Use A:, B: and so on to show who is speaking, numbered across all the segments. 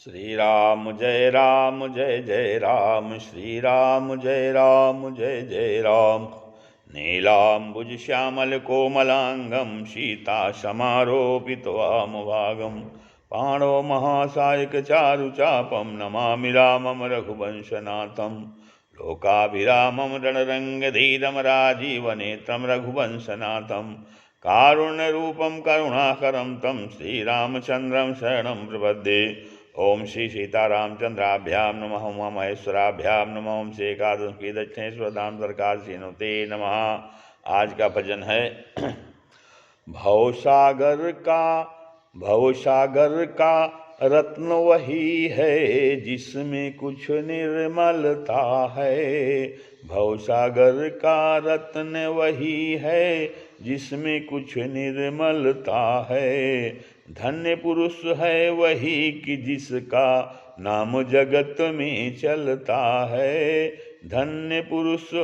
A: श्री राम जय जय राम, श्री राम जय जय राम। नीलाम्बुज श्यामल कोमलांगं सीता समारोपितवामभागं, पाणौ महासायक चारुचापं नमामि रामं रघुवंशनाथं। लोकाभिरामं रणरङ्गधीरं राजीवनेत्रं रघुवंशनाथं, कारुण्यरूपं करुणाकरं तं श्रीरामचन्द्रं शरणं प्रपद्ये। ओम श्री सीतारामचंद्राभ्यां नमः, उमा महेश्वराभ्यां नमः, ओम श्री एकादश की दक्षिणेश्वर धाम सरकार सीनुते नमः। आज का भजन है भवसागर का रत्न वही है जिसमें कुछ निर्मलता है। भवसागर का रत्न वही है जिसमें कुछ निर्मलता है। धन्य पुरुष है वही कि जिसका नाम जगत में चलता है। धन्य पुरुष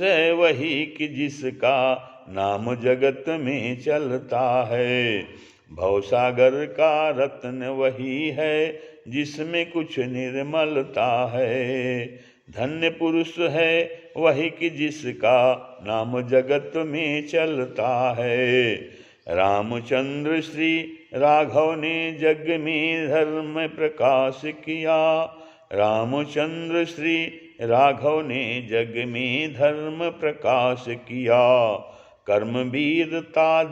A: है वही कि जिसका नाम जगत में चलता है। भवसागर का रत्न वही है जिसमें कुछ निर्मलता है। धन्य पुरुष है वही कि जिसका नाम जगत में चलता है। रामचंद्र श्री राघव ने जग में धर्म प्रकाश किया। रामचंद्र श्री राघव ने जग में धर्म प्रकाश किया। कर्मवीरता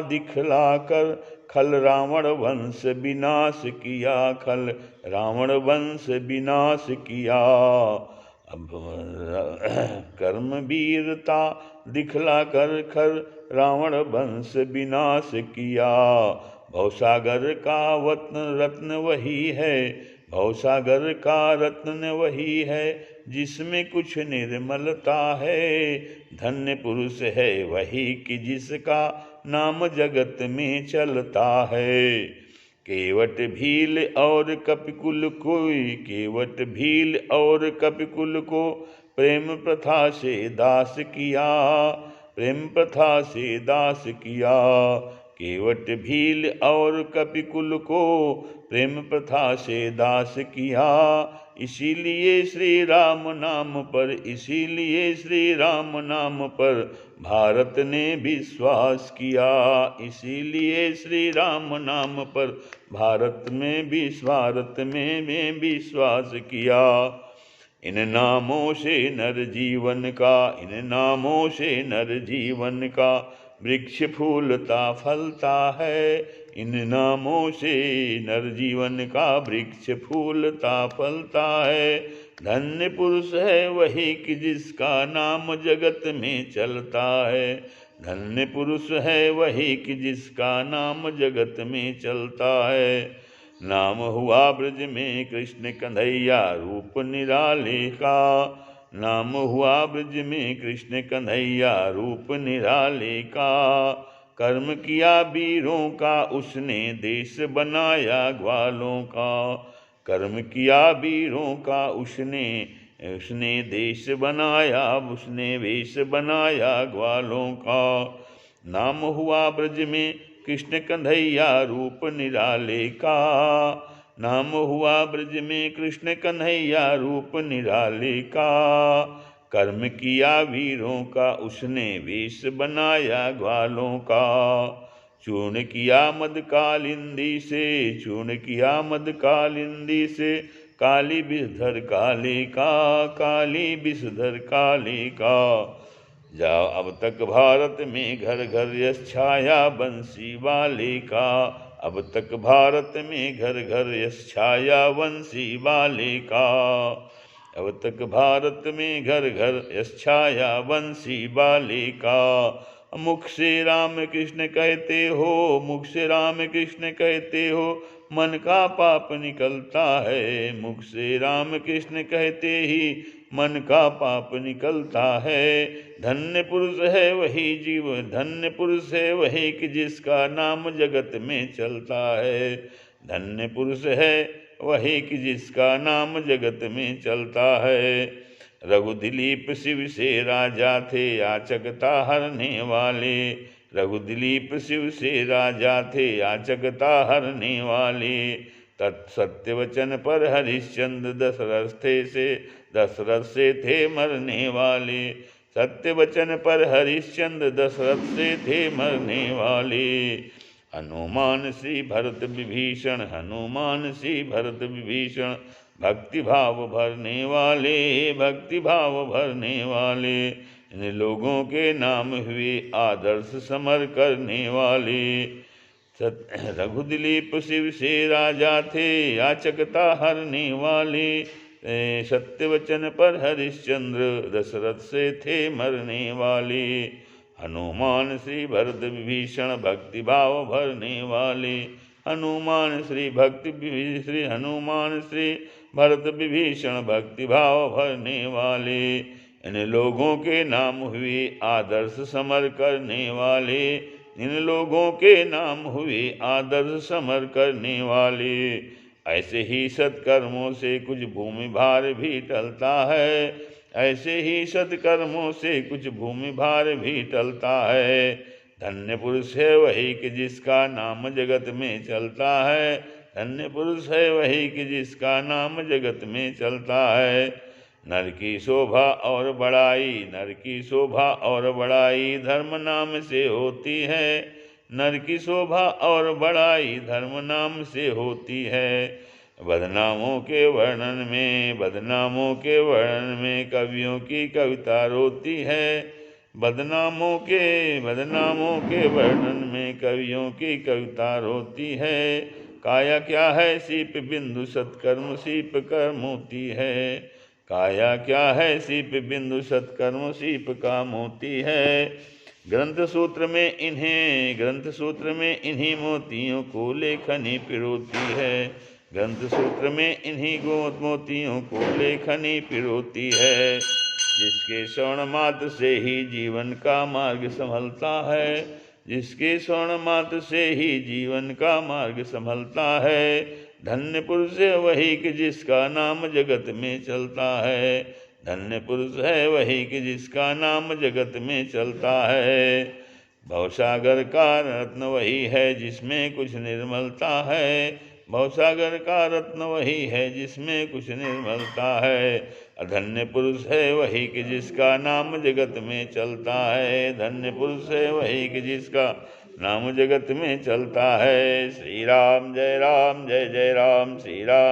A: दिखलाकर खल रावण वंश विनाश किया। खल रावण वंश विनाश किया। कर्मवीरता दिखलाकर खल रावण वंश विनाश किया। भवसागर का रत्न वही है। भवसागर का रत्न वही है जिसमें कुछ निर्मलता है। धन्य पुरुष है वही कि जिसका नाम जगत में चलता है। केवट भील और कपिकुल को प्रेम प्रथा से दास किया। प्रेम प्रथा से दास किया। केवट भील और कपिकुल को प्रेम प्रथा से दास किया। इसीलिए श्री राम नाम पर भारत ने विश्वास किया। इसीलिए श्री राम नाम पर भारत में विश्वास किया। इन नामों से नर जीवन का वृक्ष फूलता फलता है। इन नामों से नर जीवन का वृक्ष फूलता फलता है। धन्य पुरुष है वही कि जिसका नाम जगत में चलता है। धन्य पुरुष है वही कि जिसका नाम जगत में चलता है। नाम हुआ ब्रज में कृष्ण कन्हैया रूप निराले का। नाम हुआ ब्रज में कृष्ण कन्हैया रूप निराले का। कर्म किया वीरों का उसने देश बनाया ग्वालों का। कर्म किया वीरों का उसने देश बनाया, उसने वेश बनाया ग्वालों का। नाम हुआ ब्रज में कृष्ण कन्हैया रूप निराले का। नाम हुआ ब्रज में कृष्ण कन्हैया रूप निराले का। कर्म किया वीरों का उसने वेश बनाया ग्वालों का। चूर्ण किया मद कालिंदी से काली विषधर काली विषधर काले का। जाओ अब तक भारत में घर घर यश छाया बंसी वाले का। अब तक भारत में घर घर यश छाया बंसी वाले का। अब तक भारत में घर घर यश छाया बंसी वाले का। मुख से राम कृष्ण कहते हो मन का पाप निकलता है। मुख से राम कृष्ण कहते ही मन का पाप निकलता है। धन्य पुरुष है वही कि जिसका नाम जगत में चलता है। धन्य पुरुष है वही कि जिसका नाम जगत में चलता है। रघु दिलीप शिव से राजा थे याचकता हरने वाले। रघुदिलीप शिव से राजा थे, याचकता हरने वाले। तत्सत्य वचन पर हरिश्चंद्र दशरथ से थे मरने वाले। सत्य वचन पर हरिश्चंद्र दशरथ से थे मरने वाले। हनुमान श्री भरत विभीषण, हनुमान श्री भरत विभीषण, भक्ति भाव भरने वाले, भक्ति भाव भरने वाले। इन लोगों के नाम हुए आदर्श समर करने वाले। रघुदिलीप शिव से राजा थे, याचकता हरने वाले। सत्य वचन पर हरिश्चंद्र दशरथ से थे मरने वाले। हनुमान श्री भरत विभीषण, भक्ति भाव भरने वाले। हनुमान श्री हनुमान श्री भरत विभीषण, भक्ति भाव भरने वाले। इन लोगों के नाम हुए आदर्श समर करने वाले। इन लोगों के नाम हुए आदर्श समर करने वाले। ऐसे ही सत्कर्मों से कुछ भूमि भार भी टलता है, ऐसे ही सत्कर्मों से कुछ भूमि भार भी टलता है। धन्य पुरुष है वही कि जिसका नाम जगत में चलता है, धन्य पुरुष है वही कि जिसका नाम जगत में चलता है। नर की शोभा और बड़ाई, नर की शोभा और बड़ाई धर्म नाम से होती है। नर की शोभा और बड़ाई धर्म नाम से होती है। बदनामों के वर्णन में कवियों की कविता रोती है। बदनामों के वर्णन में कवियों की कविता रोती है। काया क्या है सीप बिंदु, सत्कर्म सीप कर मोती है। काया क्या है सीप बिंदु, सत्कर्म सीप का मोती है। ग्रंथ सूत्र में इन्हीं मोतियों को लेखनी पिरोती है। ग्रंथ सूत्र में इन्हीं मोतियों को लेखनी पिरोती है। जिसके स्वर्ण मात्र से ही जीवन का मार्ग संभलता है, जिसके स्वर्ण मात्र से ही जीवन का मार्ग संभलता है। धन्य पुरुष है वही कि जिसका नाम जगत में चलता है। धन्य पुरुष है वही कि जिसका नाम जगत में चलता है। भवसागर का रत्न वही है जिसमें कुछ निर्मलता है। भवसागर का रत्न वही है जिसमें कुछ निर्मलता है। धन्य पुरुष है वही कि जिसका नाम जगत में चलता है। धन्य पुरुष है वही कि जिसका नाम जगत में चलता है। श्री राम जय जय राम, श्री राम।